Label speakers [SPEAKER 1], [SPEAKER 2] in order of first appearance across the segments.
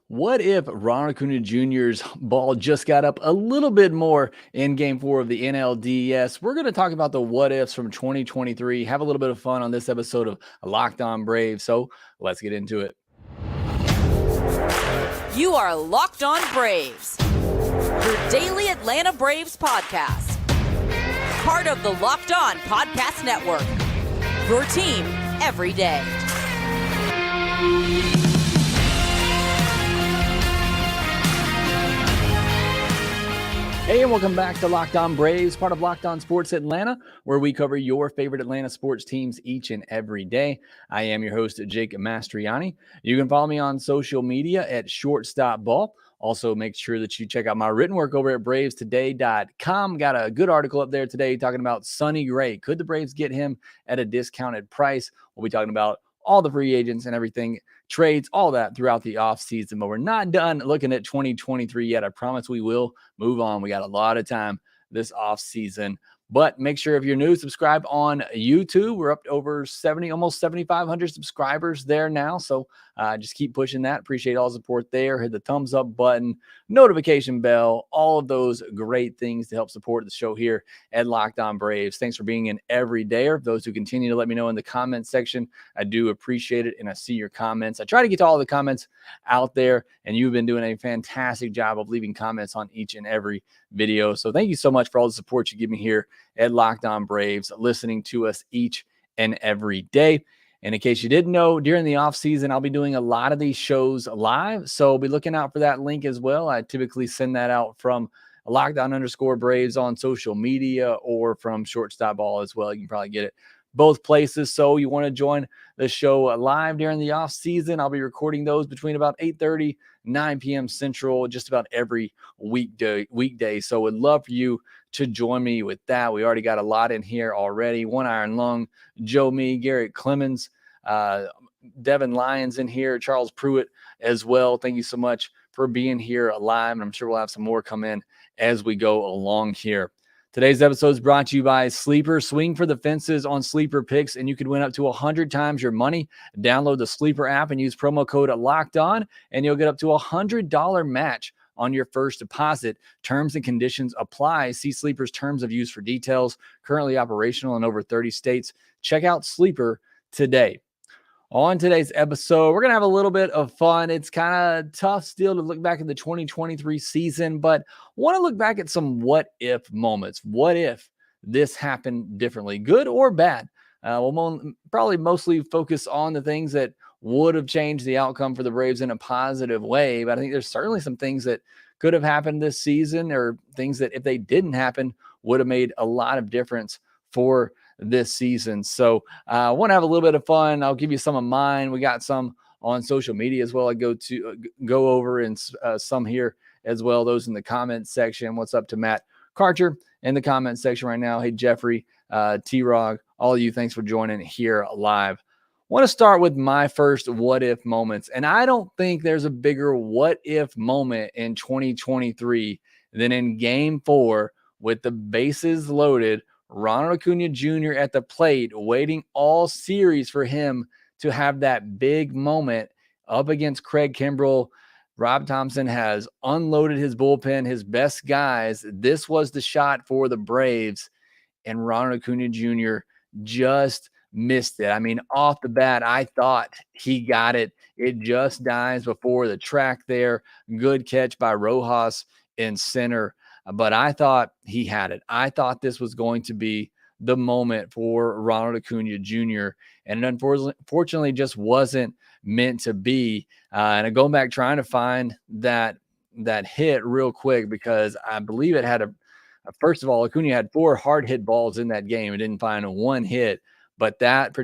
[SPEAKER 1] What if Ronald Acuna Jr.'s ball just got up a little bit more in Game 4 of the NLDS? We're going to talk about the what ifs from 2023. Have a little bit of fun on this episode of Locked On Braves. So let's get into it.
[SPEAKER 2] You are Locked On Braves, your daily Atlanta Braves podcast. Part of the Locked On Podcast Network, your team every day.
[SPEAKER 1] Hey, and welcome back to Locked On Braves, part of Locked On Sports Atlanta, where we cover your favorite Atlanta sports teams each and every day. I am your host, Jake Mastriani. You can follow me on social media at shortstopball. Also, make sure that you check out my written work over at bravestoday.com. Got a good article up there today talking about Sonny Gray. Could the Braves get him at a discounted price? We'll be talking about all the free agents and everything, trades, all that throughout the offseason. But we're not done looking at 2023 yet. I promise we will move on. We got a lot of time this offseason. But make sure if you're new, subscribe on YouTube. We're up to over 70, almost 7,500 subscribers there now. So just keep pushing that. Appreciate all the support there. Hit the thumbs up button, notification bell, all of those great things to help support the show here at Locked On Braves. Thanks for being an everydayer. Those who continue to let me know in the comment section, I do appreciate it. And I see your comments. I try to get to all the comments out there, and you've been doing a fantastic job of leaving comments on each and every video. So thank you so much for all the support you give me here at Locked On Braves, listening to us each and every day. And in case you didn't know, during the offseason, I'll be doing a lot of these shows live. So be looking out for that link as well. I typically send that out from Lockdown_Braves on social media or from Shortstop Ball as well. You can probably get it both places. So you want to join the show live during the off season. I'll be recording those between about 8:30, 9 p.m. Central, just about every weekday. So would love for you to join me with that. We already got a lot in here already. One Iron Lung, Joe Me, Garrett Clemens, Devin Lyons in here, Charles Pruitt as well. Thank you so much for being here live. And I'm sure we'll have some more come in as we go along here. Today's episode is brought to you by Sleeper. Swing for the fences on Sleeper picks, and you can win up to 100 times your money. Download the Sleeper app and use promo code LOCKEDON, and you'll get up to a $100 match on your first deposit. Terms and conditions apply. See Sleeper's terms of use for details. Currently operational in over 30 states. Check out Sleeper today. On today's episode, we're going to have a little bit of fun. It's kind of tough still to look back at the 2023 season, but want to look back at some what-if moments. What if this happened differently, good or bad? We'll probably mostly focus on the things that would have changed the outcome for the Braves in a positive way, but I think there's certainly some things that could have happened this season, or things that if they didn't happen would have made a lot of difference for this season. So I want to have a little bit of fun. I'll give you some of mine. We got some on social media as well. I go over and some here as well. Those in the comment section. What's up to Matt Karcher in the comment section right now? Hey, Jeffrey, T-Rog, all of you, thanks for joining here live. Want to start with my first what if moments. And I don't think there's a bigger what if moment in 2023 than in Game 4 with the bases loaded, Ronald Acuna Jr. at the plate, waiting all series for him to have that big moment up against Craig Kimbrell. Rob Thompson has unloaded his bullpen, his best guys. This was the shot for the Braves, and Ronald Acuna Jr. just missed it. I mean, off the bat, I thought he got it. It just dies before the track there. Good catch by Rojas in center. But I thought he had it. I thought this was going to be the moment for Ronald Acuna Jr. And it unfortunately just wasn't meant to be. And I go back trying to find that hit real quick, because I believe it had first of all, Acuna had 4 hard hit balls in that game. It didn't find one hit. But that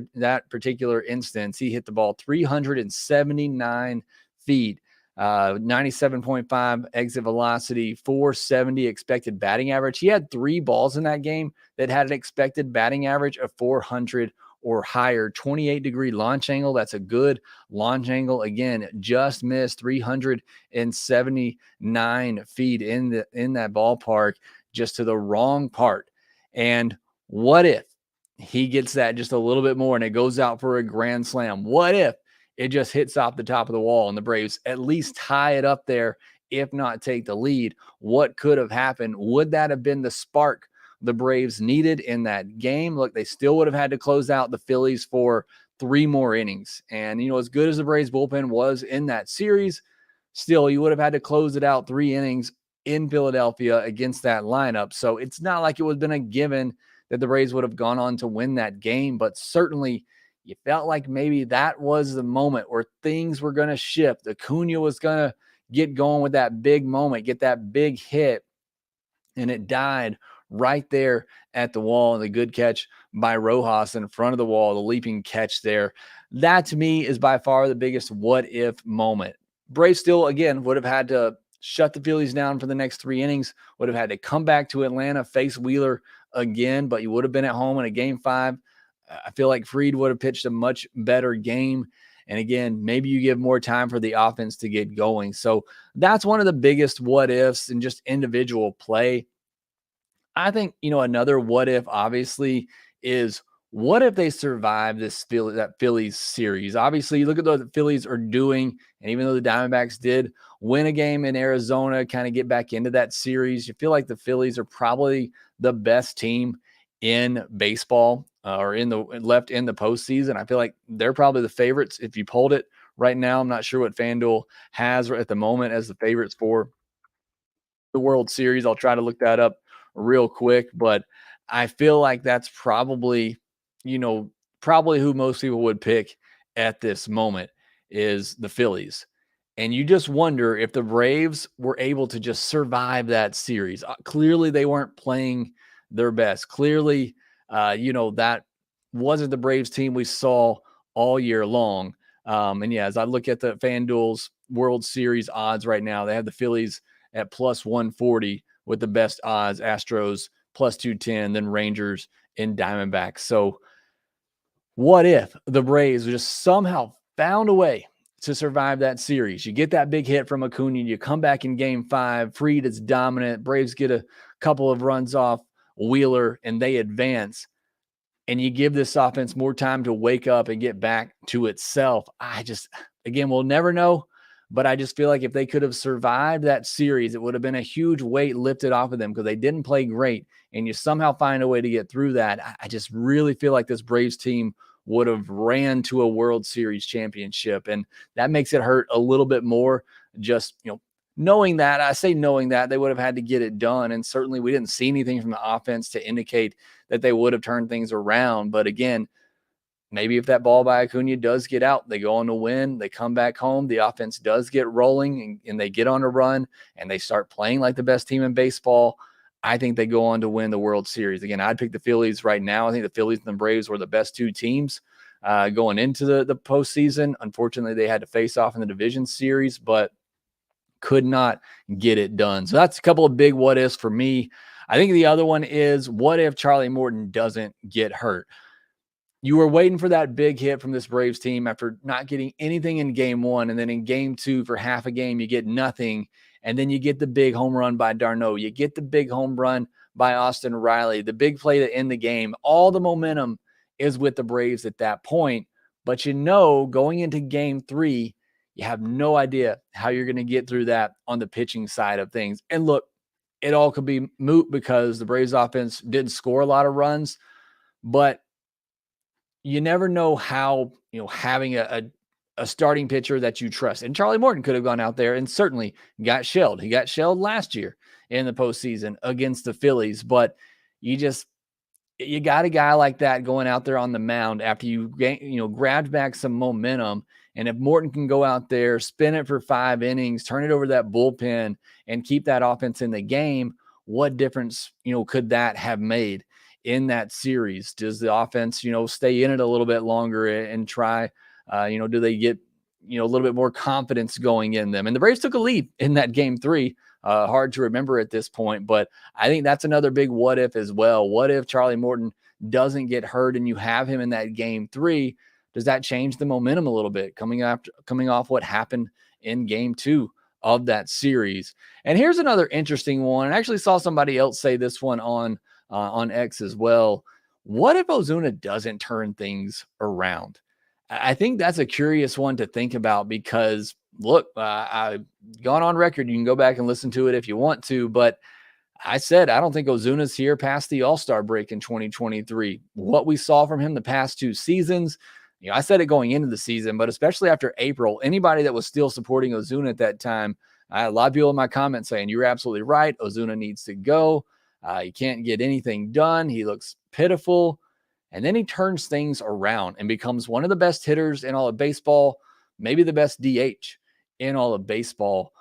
[SPEAKER 1] particular instance, he hit the ball 379 feet. 97.5 exit velocity, 470 expected batting average. He had 3 balls in that game that had an expected batting average of 400 or higher. 28-degree launch angle. That's a good launch angle. Again, just missed 379 feet in that ballpark, just to the wrong part. And what if he gets that just a little bit more and it goes out for a grand slam? What if it just hits off the top of the wall and the Braves at least tie it up there, if not take the lead. What could have happened? Would that have been the spark the Braves needed in that game? Look, they still would have had to close out the Phillies for 3 more innings. And, as good as the Braves bullpen was in that series, still, you would have had to close it out 3 innings in Philadelphia against that lineup. So it's not like it would have been a given that the Braves would have gone on to win that game, but certainly you felt like maybe that was the moment where things were going to shift. Acuna was going to get going with that big moment, get that big hit, and it died right there at the wall. And the good catch by Rojas in front of the wall, the leaping catch there. That to me is by far the biggest what if moment. Braves still, again, would have had to shut the Phillies down for the next 3 innings, would have had to come back to Atlanta, face Wheeler again, but you would have been at home in a game 5. I feel like Fried would have pitched a much better game. And again, maybe you give more time for the offense to get going. So that's one of the biggest what ifs in just individual play. I think, another what if obviously is what if they survive that Phillies series? Obviously, you look at what the Phillies are doing, and even though the Diamondbacks did win a game in Arizona, kind of get back into that series, you feel like the Phillies are probably the best team in baseball or left in the postseason. I feel like they're probably the favorites if you polled it right now. I'm not sure what FanDuel has at the moment as the favorites for the World Series. I'll try to look that up real quick, but I feel like that's probably who most people would pick at this moment is the Phillies. And you just wonder if the Braves were able to just survive that series. Clearly they weren't playing their best. Clearly, that wasn't the Braves team we saw all year long. And yeah, as I look at the FanDuel's World Series odds right now, they have the Phillies at plus 140 with the best odds, Astros plus 210, then Rangers and Diamondbacks. So what if the Braves just somehow found a way to survive that series? You get that big hit from Acuna, you come back in game 5, Fried is dominant, Braves get a couple of runs off Wheeler and they advance, and you give this offense more time to wake up and get back to itself. Again, we'll never know, but I just feel like if they could have survived that series, it would have been a huge weight lifted off of them because they didn't play great, and you somehow find a way to get through that. I just really feel like this Braves team would have ran to a World Series championship, and that makes it hurt a little bit more. Just, knowing that they would have had to get it done. And certainly we didn't see anything from the offense to indicate that they would have turned things around. But again, maybe if that ball by Acuna does get out, they go on to win, they come back home, the offense does get rolling and they get on a run and they start playing like the best team in baseball. I think they go on to win the World Series. Again, I'd pick the Phillies right now. I think the Phillies and the Braves were the best 2 teams going into the postseason. Unfortunately, they had to face off in the division series, but could not get it done. So that's a couple of big what ifs for me. I think the other one is, what if Charlie Morton doesn't get hurt? You were waiting for that big hit from this Braves team after not getting anything in game 1. And then in game 2 for half a game, you get nothing. And then you get the big home run by d'Arnaud. You get the big home run by Austin Riley, the big play to end the game. All the momentum is with the Braves at that point. But going into game 3, you have no idea how you're going to get through that on the pitching side of things. And look, it all could be moot because the Braves offense didn't score a lot of runs, but you never know how, having a starting pitcher that you trust. And Charlie Morton could have gone out there and certainly got shelled. He got shelled last year in the postseason against the Phillies, but you got a guy like that going out there on the mound after you grabbed back some momentum. And if Morton can go out there, spin it for 5 innings, turn it over to that bullpen and keep that offense in the game, what difference, could that have made in that series? Does the offense, stay in it a little bit longer and try, do they get, a little bit more confidence going in them? And the Braves took a lead in that game 3. Hard to remember at this point, but I think that's another big what if as well. What if Charlie Morton doesn't get hurt and you have him in that game 3? Does that change the momentum a little bit coming off what happened in game 2 of that series? And here's another interesting one. I actually saw somebody else say this one on X as well. What if Ozuna doesn't turn things around? I think that's a curious one to think about because, look, I've gone on record. You can go back and listen to it if you want to, but I said I don't think Ozuna's here past the All-Star break in 2023. What we saw from him the past 2 seasons, I said it going into the season, but especially after April, anybody that was still supporting Ozuna at that time, I had a lot of people in my comments saying, you're absolutely right. Ozuna needs to go. He can't get anything done. He looks pitiful. And then he turns things around and becomes one of the best hitters in all of baseball, maybe the best DH in all of baseball.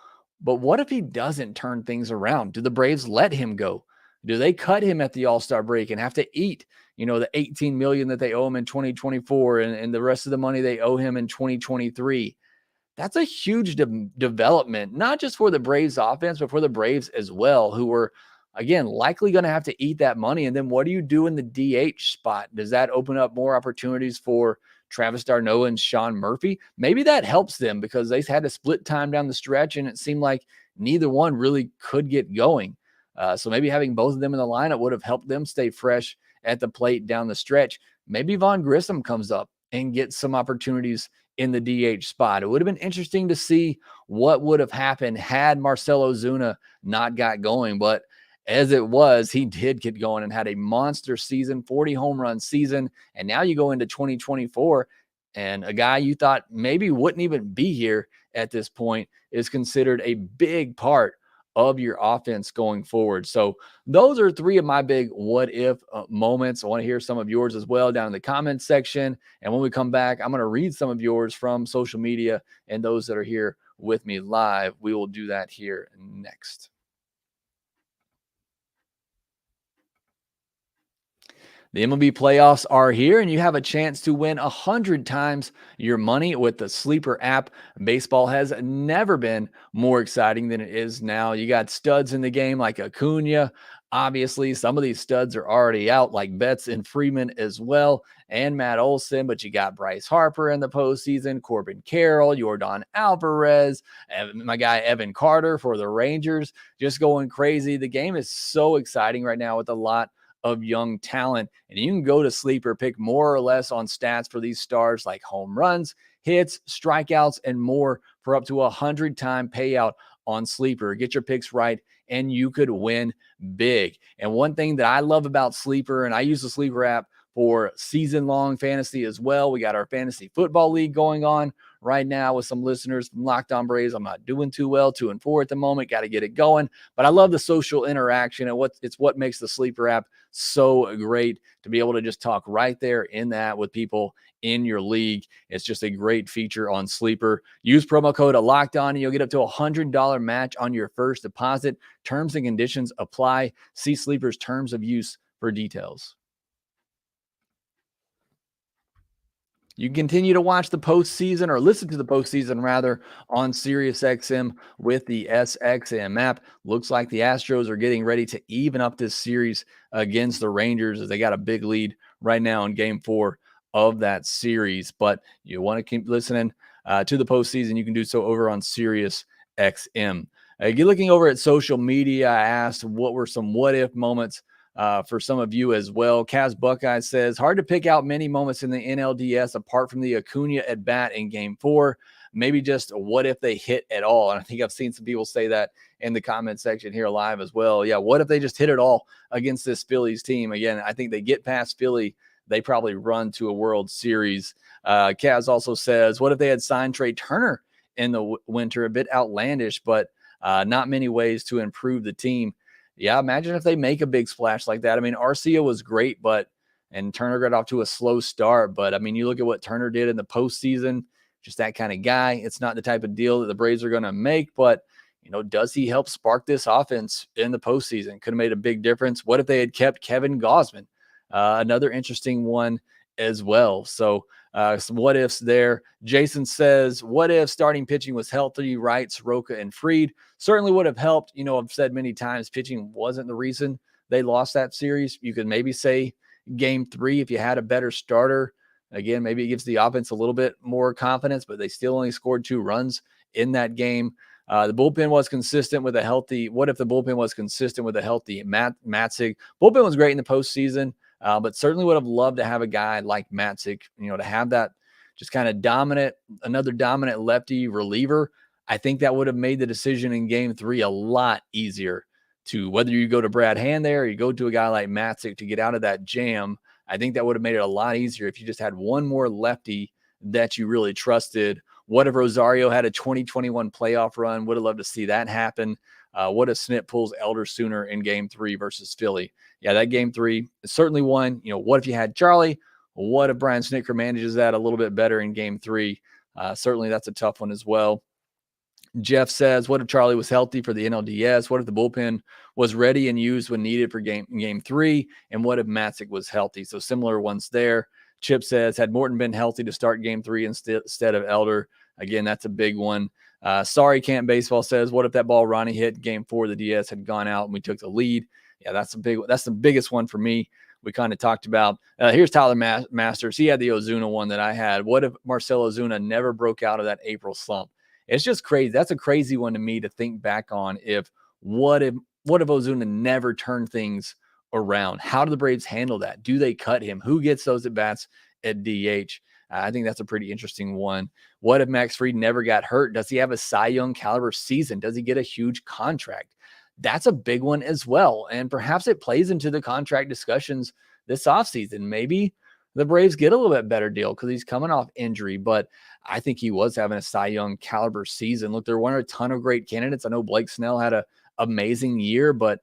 [SPEAKER 1] But what if he doesn't turn things around? Do the Braves let him go? Do they cut him at the All-Star break and have to eat, the $18 million that they owe him in 2024 and the rest of the money they owe him in 2023? That's a huge development, not just for the Braves offense, but for the Braves as well, who were, again, likely going to have to eat that money. And then what do you do in the DH spot? Does that open up more opportunities for Travis d'Arnaud and Sean Murphy? Maybe that helps them because they had to split time down the stretch, and it seemed like neither one really could get going. So maybe having both of them in the lineup would have helped them stay fresh at the plate down the stretch. Maybe Vaughn Grissom comes up and gets some opportunities in the DH spot. It would have been interesting to see what would have happened had Marcell Ozuna not got going. But as it was, he did get going and had a monster season, 40 home run season. And now you go into 2024, and a guy you thought maybe wouldn't even be here at this point is considered a big part of your offense going forward. So those are 3 of my big what if moments. I want to hear some of yours as well down in the comments section. And when we come back, I'm going to read some of yours from social media and those that are here with me live. We will do that here next. The MLB playoffs are here, and you have a chance to win 100 times your money with the Sleeper app. Baseball has never been more exciting than it is now. You got studs in the game like Acuna. Obviously, some of these studs are already out, like Betts and Freeman as well, and Matt Olson. But you got Bryce Harper in the postseason, Corbin Carroll, Yordan Alvarez, my guy Evan Carter for the Rangers, just going crazy. The game is so exciting right now with a lot of young talent, and you can go to Sleeper, pick more or less on stats for these stars like home runs, hits, strikeouts, and more for up to 100-time payout on Sleeper. Get your picks right, and you could win big. And one thing that I love about Sleeper, and I use the Sleeper app for season-long fantasy as well. We got our fantasy football league going on right now with some listeners from Locked On Braves. I'm not doing too well, 2-4 at the moment. Got to get it going. But I love the social interaction, and it's what makes the Sleeper app so great to be able to just talk right there in that with people in your league. It's just a great feature on Sleeper. Use promo code LOCKEDON, and you'll get up to $100 match on your first deposit. Terms and conditions apply. See Sleeper's terms of use for details. You can continue to watch the postseason, or listen to the postseason rather, on SiriusXM with the SXM app. Looks like the Astros are getting ready to even up this series against the Rangers as they got a big lead right now in Game 4 of that series. But you want to keep listening to the postseason, you can do so over on SiriusXM. You're looking over at social media. I asked what were some what-if moments for some of you as well. Kaz Buckeye says, hard to pick out many moments in the NLDS apart from the Acuna at bat in Game 4. Maybe just what if they hit at all? And I think I've seen some people say that in the comment section here live as well. Yeah, what if they just hit it all against this Phillies team? Again, I think they get past Philly, they probably run to a World Series. Kaz also says, what if they had signed Trey Turner in the winter? A bit outlandish, but not many ways to improve the team. Yeah, imagine if they make a big splash like that. I mean, Arcia was great, and Turner got off to a slow start. But, I mean, you look at what Turner did in the postseason, just that kind of guy. It's not the type of deal that the Braves are going to make, but, does he help spark this offense in the postseason? Could have made a big difference. What if they had kept Kevin Gausman? Another interesting one as well. So, some what ifs there. Jason says, what if starting pitching was healthy, Wright, Soroka, and Fried? Certainly would have helped. I've said many times pitching wasn't the reason they lost that series. You could maybe say Game 3 if you had a better starter. Again, maybe it gives the offense a little bit more confidence, but they still only scored 2 runs in that game. The bullpen was consistent with a healthy. What if the bullpen was consistent with a healthy Matzig? Bullpen was great in the postseason. But certainly would have loved to have a guy like Matzig, to have that just kind of another dominant lefty reliever, I think that would have made the decision in game 3 a lot easier to whether you go to Brad Hand there or you go to a guy like Matzik to get out of that jam. I think that would have made it a lot easier if you just had one more lefty that you really trusted. What if Rosario had a 2021 playoff run? Would have loved to see that happen. What if Snit pulls Elder sooner in game 3 versus Philly? Yeah, that game 3 is certainly one. What if you had Charlie? What if Brian Snitker manages that a little bit better in game 3? Certainly that's a tough one as well. Jeff says, what if Charlie was healthy for the NLDS? What if the bullpen was ready and used when needed for game 3? And what if Matzik was healthy? So similar ones there. Chip says, had Morton been healthy to start game 3 instead of Elder? Again, that's a big one. Sorry, Camp Baseball says, what if that ball Ronnie hit game 4, the DS had gone out and we took the lead? Yeah, that's the biggest one for me. We kind of talked about. Here's Tyler Masters. He had the Ozuna one that I had. What if Marcell Ozuna never broke out of that April slump? It's just crazy. That's a crazy one to me to think back on. What if Ozuna never turned things around? How do the Braves handle that? Do they cut him? Who gets those at bats at DH? I think that's a pretty interesting one. What if Max Fried never got hurt? Does he have a Cy Young caliber season? Does he get a huge contract? That's a big one as well. And perhaps it plays into the contract discussions this offseason. Maybe the Braves get a little bit better deal because he's coming off injury, but I think he was having a Cy Young caliber season. Look, there weren't a ton of great candidates. I know Blake Snell had an amazing year, but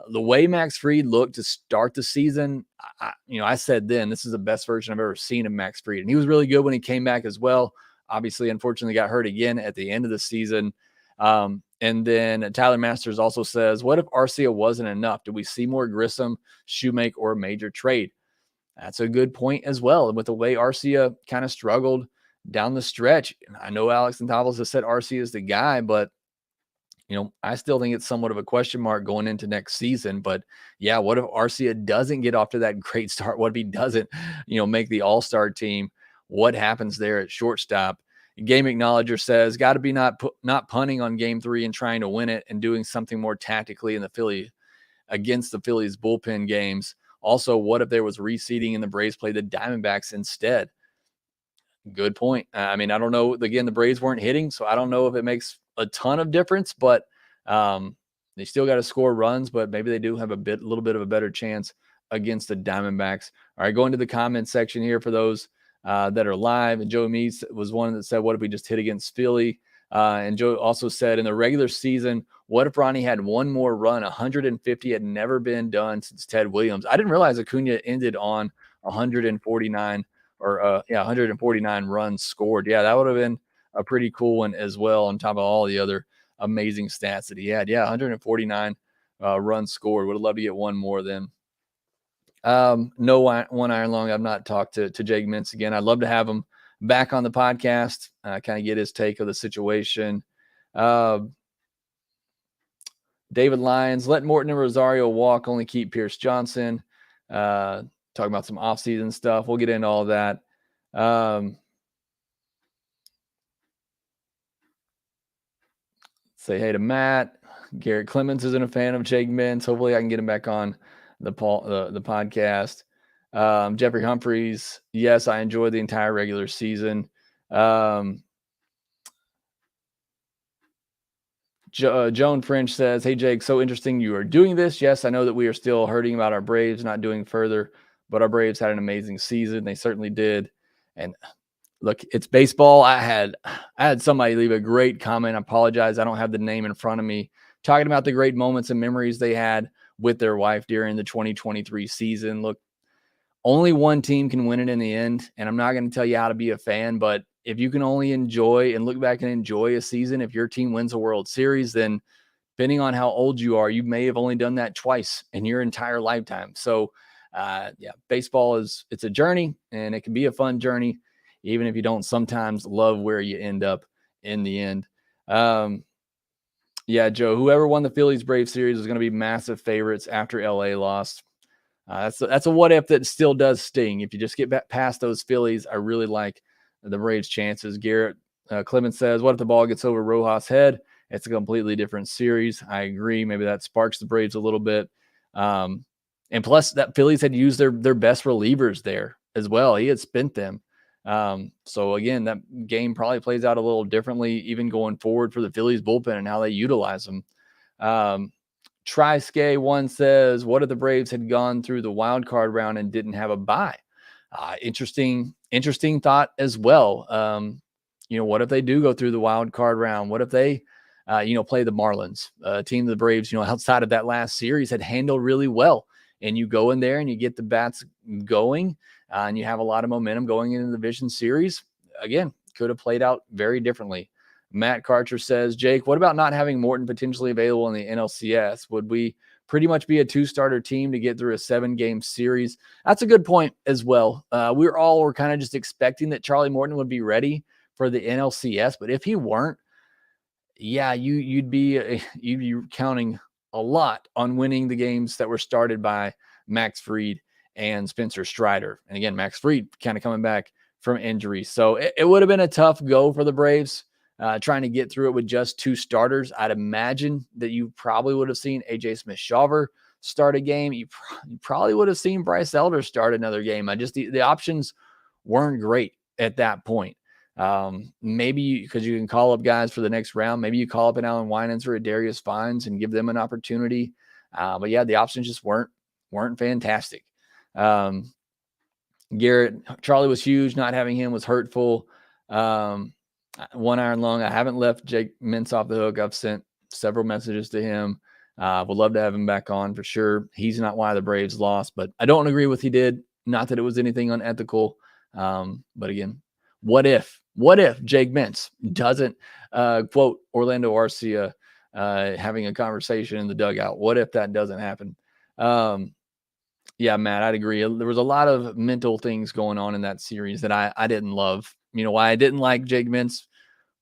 [SPEAKER 1] the way Max Fried looked to start the season, I said then, this is the best version I've ever seen of Max Fried. And he was really good when he came back as well. Obviously, unfortunately, got hurt again at the end of the season. And then Tyler Masters also says, what if Arcia wasn't enough? Do we see more Grissom, Shoemake, or a major trade? That's a good point as well. And with the way Arcia kind of struggled down the stretch, I know Alex and Tavos has said Arcia is the guy, but I still think it's somewhat of a question mark going into next season. But yeah, what if Arcia doesn't get off to that great start? What if he doesn't, make the all-star team? What happens there at shortstop? Game Acknowledger says, got to be not punting on game 3 and trying to win it and doing something more tactically in the Philly against the Phillies bullpen games. Also, what if there was reseeding and the Braves played the Diamondbacks instead? Good point. I don't know. Again, the Braves weren't hitting, so I don't know if it makes a ton of difference, but they still got to score runs, but maybe they do have a little bit of a better chance against the Diamondbacks. All right, going to the comment section here for those that are live. And Joe Meese was one that said, what if we just hit against Philly? And Joe also said, in the regular season, what if Ronnie had one more run? 150 had never been done since Ted Williams. I didn't realize Acuna ended on 149 149 runs scored. Yeah, that would have been a pretty cool one as well, on top of all the other amazing stats that he had. Yeah, 149 runs scored. Would have loved to get one more then. No one iron long. I've not talked to Jake Mintz again. I'd love to have him back on the podcast, kind of get his take of the situation. David Lyons, let Morton and Rosario walk, only keep Pierce Johnson. Talking about some offseason stuff. We'll get into all that. Say hey to Matt. Garrett Clemens isn't a fan of Jake Mintz. Hopefully I can get him back on the podcast. Jeffrey Humphreys, yes, I enjoyed the entire regular season. Joan French says, hey, Jake, so interesting you are doing this. Yes, I know that we are still hurting about our Braves not doing further, but our Braves had an amazing season. They certainly did. And look, it's baseball. I had somebody leave a great comment. I apologize. I don't have the name in front of me, talking about the great moments and memories they had with their wife during the 2023 season. Look, only one team can win it in the end. And I'm not going to tell you how to be a fan, but if you can only enjoy and look back and enjoy a season, if your team wins a World Series, then depending on how old you are, you may have only done that twice in your entire lifetime. So baseball it's a journey, and it can be a fun journey, even if you don't sometimes love where you end up in the end. Joe, whoever won the Phillies Braves series is going to be massive favorites after LA lost. That's a what if that still does sting. If you just get past those Phillies, I really like the Braves' chances. Garrett Clemens says, what if the ball gets over Rojas' head? It's a completely different series. I agree. Maybe that sparks the Braves a little bit. And plus, that Phillies had used their best relievers there as well. He had spent them. So again, that game probably plays out a little differently, even going forward for the Phillies bullpen and how they utilize them. Trisky1 says, what if the Braves had gone through the wild card round and didn't have a bye? Interesting thought as well. What if they do go through the wild card round? What if they, play the Marlins, team of the Braves, outside of that last series had handled really well, and you go in there and you get the bats going, and you have a lot of momentum going into the division series. Again, could have played out very differently. Matt Karcher says, Jake, what about not having Morton potentially available in the NLCS? Would we pretty much be a 2-starter team to get through a 7-game series? That's a good point as well. We were kind of just expecting that Charlie Morton would be ready for the NLCS, but if he weren't, yeah, you'd be counting a lot on winning the games that were started by Max Fried and Spencer Strider. And again, Max Fried kind of coming back from injury. So it would have been a tough go for the Braves, trying to get through it with just 2 starters. I'd imagine that you probably would have seen AJ Smith-Shawver start a game. You probably would have seen Bryce Elder start another game. The options weren't great at that point. Maybe because you can call up guys for the next round. Maybe you call up an Alan Winans or a Darius Fines and give them an opportunity. But yeah, the options just weren't fantastic. Garrett, Charlie was huge. Not having him was hurtful. One iron long. I haven't left Jake Mintz off the hook. I've sent several messages to him. Would love to have him back on for sure. He's not why the Braves lost, but I don't agree with he did. Not that it was anything unethical. But again, what if Jake Mintz doesn't quote Orlando Arcia having a conversation in the dugout? What if that doesn't happen? Yeah, Matt, I'd agree. There was a lot of mental things going on in that series that I didn't love. Why I didn't like Jake Mintz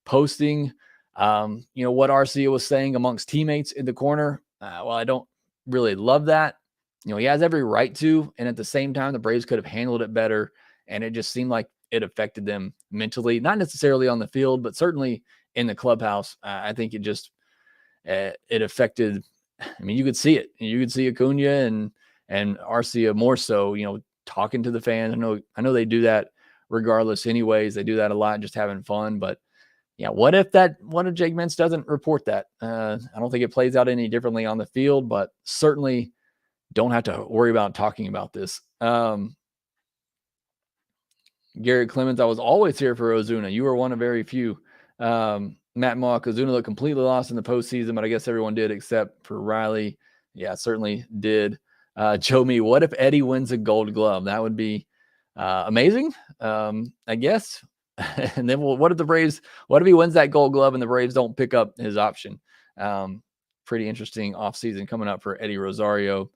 [SPEAKER 1] posting, what Arcia was saying amongst teammates in the corner. Well, I don't really love that. He has every right to, and at the same time, the Braves could have handled it better. And it just seemed like it affected them mentally, not necessarily on the field, but certainly in the clubhouse. I think it just, it affected, you could see it. You could see Acuna and Arcia more so, talking to the fans. I know they do that regardless anyways. They do that a lot, just having fun. But yeah, what if Jake Mintz doesn't report that? I don't think it plays out any differently on the field, but certainly don't have to worry about talking about this. Garrett Clemens, I was always here for Ozuna. You were one of very few. Matt Mock, Ozuna looked completely lost in the postseason, but I guess everyone did except for Riley. Yeah, certainly did. Joe Me, what if Eddie wins a Gold Glove? That would be amazing, I guess. And then what if he wins that Gold Glove and the Braves don't pick up his option? Pretty interesting offseason coming up for Eddie Rosario.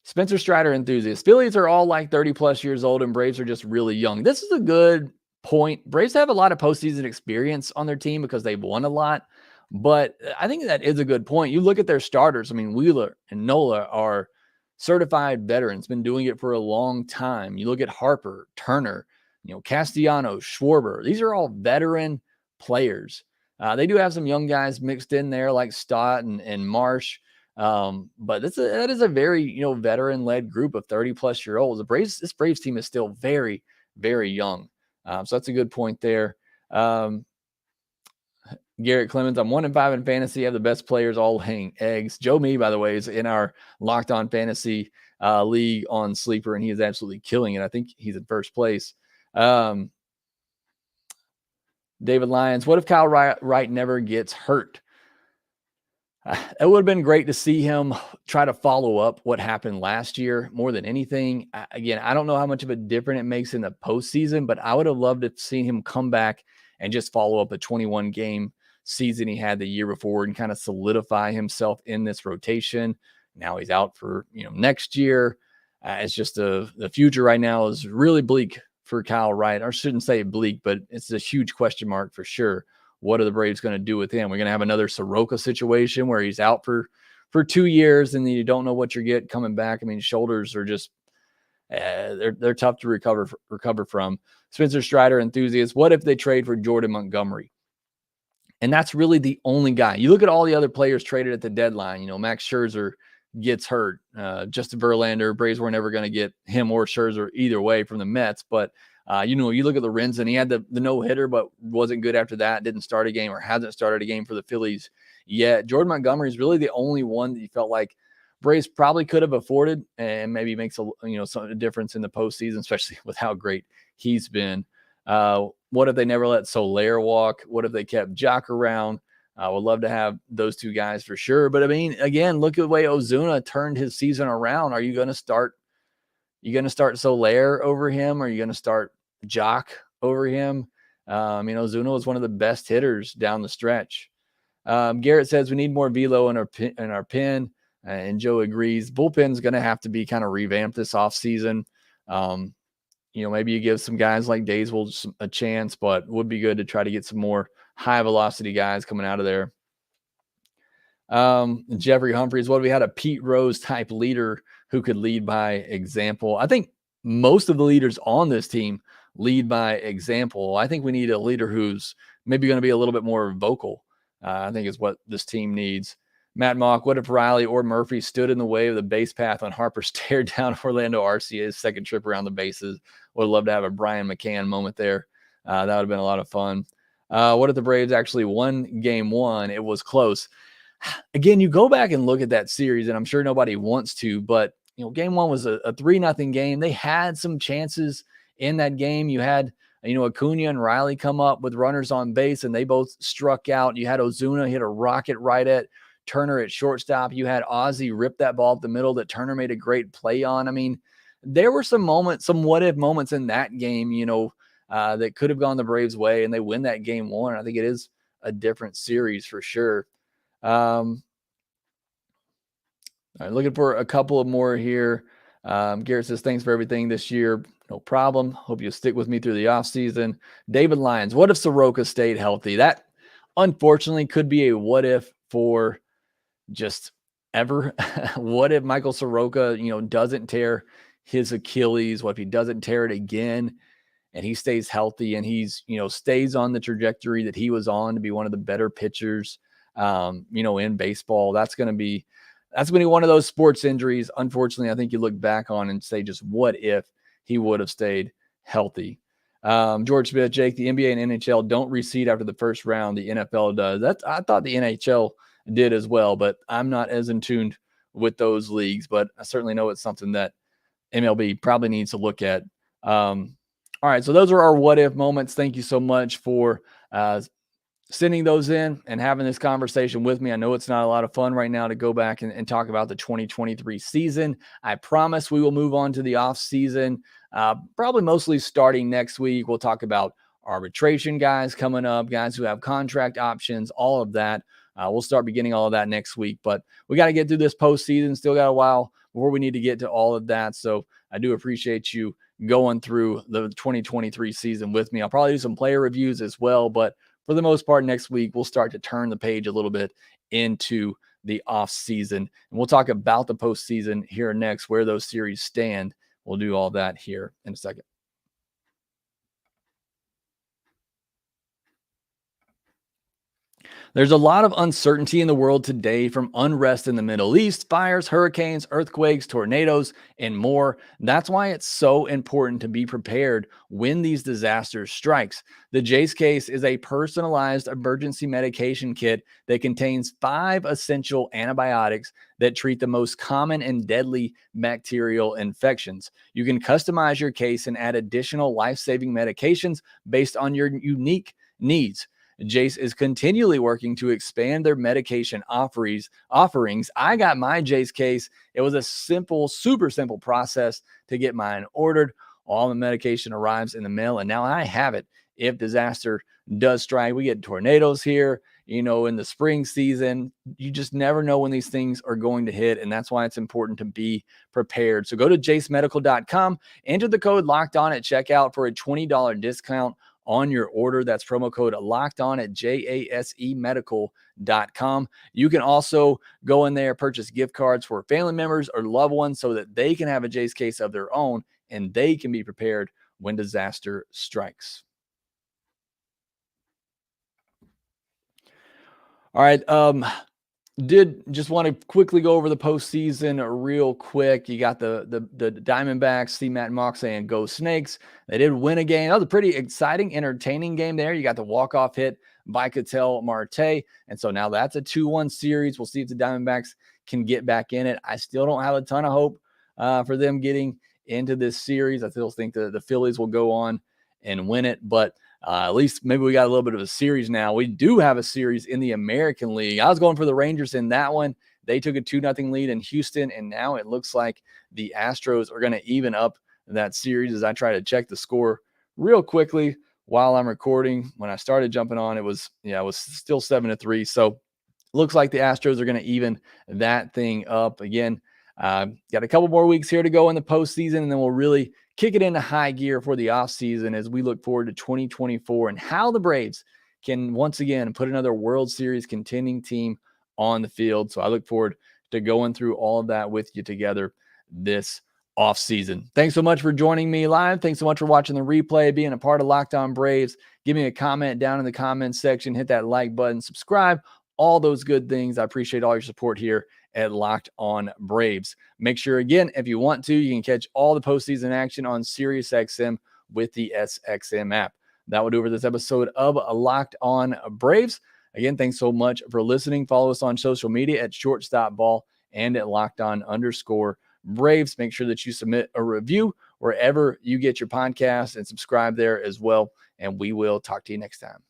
[SPEAKER 1] Spencer Strider enthusiast. Phillies are all like 30 plus years old and Braves are just really young. This is a good point. Braves have a lot of postseason experience on their team because they've won a lot. But I think that is a good point. You look at their starters. Wheeler and Nola are certified veterans, been doing it for a long time. You look at Harper, Turner, Castellanos, Schwarber. These are all veteran players. They do have some young guys mixed in there like Stott and Marsh. But that is a very, veteran-led group of 30-plus-year-olds. This Braves team is still very, very young. So that's a good point there. Garrett Clemens, I'm 1-5 in fantasy. I have the best players all laying eggs. Joe Me, by the way, is in our Locked On Fantasy League on Sleeper, and he is absolutely killing it. I think he's in first place. David Lyons, what if Kyle Wright never gets hurt? It would have been great to see him try to follow up what happened last year more than anything. Again, I don't know how much of a difference it makes in the postseason, but I would have loved to have seen him come back and just follow up a 21-game season he had the year before and kind of solidify himself in this rotation. Now he's out for next year. It's just the future right now is really bleak for Kyle Wright. I shouldn't say bleak, but it's a huge question mark for sure. What are the Braves going to do with him? We're going to have another Soroka situation where he's out for 2 years and then you don't know what you're getting coming back. Shoulders are just they're tough to recover from. Spencer Strider enthusiast. What if they trade for Jordan Montgomery? And that's really the only guy. You look at all the other players traded at the deadline. Max Scherzer gets hurt. Justin Verlander, Braves were never going to get him or Scherzer either way from the Mets. But, you look at Lorenzen, he had the no-hitter, but wasn't good after that, didn't start a game or hasn't started a game for the Phillies yet. Jordan Montgomery is really the only one that you felt like Braves probably could have afforded and maybe makes some difference in the postseason, especially with how great he's been. What if they never let Soler walk? What if they kept Jock around? I would love to have those two guys for sure. But I mean, again, look at the way Ozuna turned his season around. Are you going to start? Soler over him? Or are you going to start Jock over him? Ozuna was one of the best hitters down the stretch. Garrett says we need more velo in our pen, and Joe agrees. Bullpen's going to have to be kind of revamped this offseason. Maybe you give some guys like Dayswell a chance, but it would be good to try to get some more high velocity guys coming out of there. Jeffrey Humphreys, what if we had a Pete Rose type leader who could lead by example? I think most of the leaders on this team lead by example. I think we need a leader who's maybe going to be a little bit more vocal. I think is what this team needs. Matt Mock, what if Riley or Murphy stood in the way of the base path when Harper stared down Orlando Arcia's second trip around the bases? Would love to have a Brian McCann moment there. That would have been a lot of fun. What if the Braves actually won game one? It was close. Again, you go back and look at that series, and I'm sure nobody wants to, but game one was a 3-0 game. They had some chances in that game. You had Acuna and Riley come up with runners on base, and they both struck out. You had Ozuna hit a rocket right at Turner at shortstop. You had Ozzie rip that ball up the middle that Turner made a great play on. I mean, there were some moments, some what-if moments in that game, that could have gone the Braves' way, and they win that game one. I think it is a different series for sure. All right, looking for a couple of more here. Garrett says, thanks for everything this year. No problem. Hope you'll stick with me through the offseason. David Lyons, what if Soroka stayed healthy? That, unfortunately, could be a what if for just ever. What if Michael Soroka, doesn't tear his Achilles? What if he doesn't tear it again and he stays healthy and he's, stays on the trajectory that he was on to be one of the better pitchers, in baseball? That's going to be one of those sports injuries. Unfortunately, I think you look back on and say, just what if he would have stayed healthy? George Smith, Jake, the NBA and NHL don't reseed after the first round. The NFL does. I thought the NHL did as well, but I'm not as in tune with those leagues, but I certainly know it's something that MLB probably needs to look at. All right. So those are our what if moments. Thank you so much for, sending those in and having this conversation with me. I know it's not a lot of fun right now to go back and talk about the 2023 season. I promise we will move on to the off season, probably mostly starting next week. We'll talk about arbitration guys coming up, guys who have contract options, all of that. We'll start beginning all of that next week, but we got to get through this postseason. Still got a while before we need to get to all of that. So I do appreciate you going through the 2023 season with me. I'll probably do some player reviews as well, but for the most part, next week, we'll start to turn the page a little bit into the off season. And we'll talk about the postseason here next, where those series stand. We'll do all that here in a second. There's a lot of uncertainty in the world today, from unrest in the Middle East, fires, hurricanes, earthquakes, tornadoes, and more. That's why it's so important to be prepared when these disasters strikes. The Jase case is a personalized emergency medication kit that contains 5 essential antibiotics that treat the most common and deadly bacterial infections. You can customize your case and add additional life-saving medications based on your unique needs. Jase is continually working to expand their medication offerings. I got my Jase case. It was a super simple process to get mine ordered. All the medication arrives in the mail, and now I have it. If disaster does strike, we get tornadoes here, in the spring season. You just never know when these things are going to hit, and that's why it's important to be prepared. So go to jasemedical.com, enter the code LOCKEDON at checkout for a $20 discount on your order. That's promo code LOCKEDON at jasemedical.com. You can also go in there, purchase gift cards for family members or loved ones so that they can have a Jase case of their own and they can be prepared when disaster strikes. All right. Did just want to quickly go over the postseason real quick. You got the Diamondbacks, see Matt Mock saying go Snakes. They did win a game. That was a pretty exciting, entertaining game there. You got the walk-off hit by Ketel Marte. And so now that's a 2-1 series. We'll see if the Diamondbacks can get back in it. I still don't have a ton of hope for them getting into this series. I still think the Phillies will go on and win it, but at least maybe we got a little bit of a series now. We do have a series in the American League. I was going for the Rangers in that one. They took a 2-0 lead in Houston, and now it looks like the Astros are going to even up that series as I try to check the score real quickly while I'm recording. When I started jumping on, it was still 7-3. So looks like the Astros are going to even that thing up again. Got a couple more weeks here to go in the postseason, and then we'll really kick it into high gear for the offseason as we look forward to 2024 and how the Braves can once again put another World Series contending team on the field. So I look forward to going through all of that with you together this offseason. Thanks so much for joining me live. Thanks so much for watching the replay, being a part of Locked On Braves. Give me a comment down in the comments section. Hit that like button, subscribe, all those good things. I appreciate all your support here at Locked On Braves. Make sure, again, if you want to, you can catch all the postseason action on SiriusXM with the SXM app. That will do it for this episode of Locked On Braves. Again, thanks so much for listening. Follow us on social media at ShortstopBall and at LockedOn_Braves. Make sure that you submit a review wherever you get your podcast and subscribe there as well. And we will talk to you next time.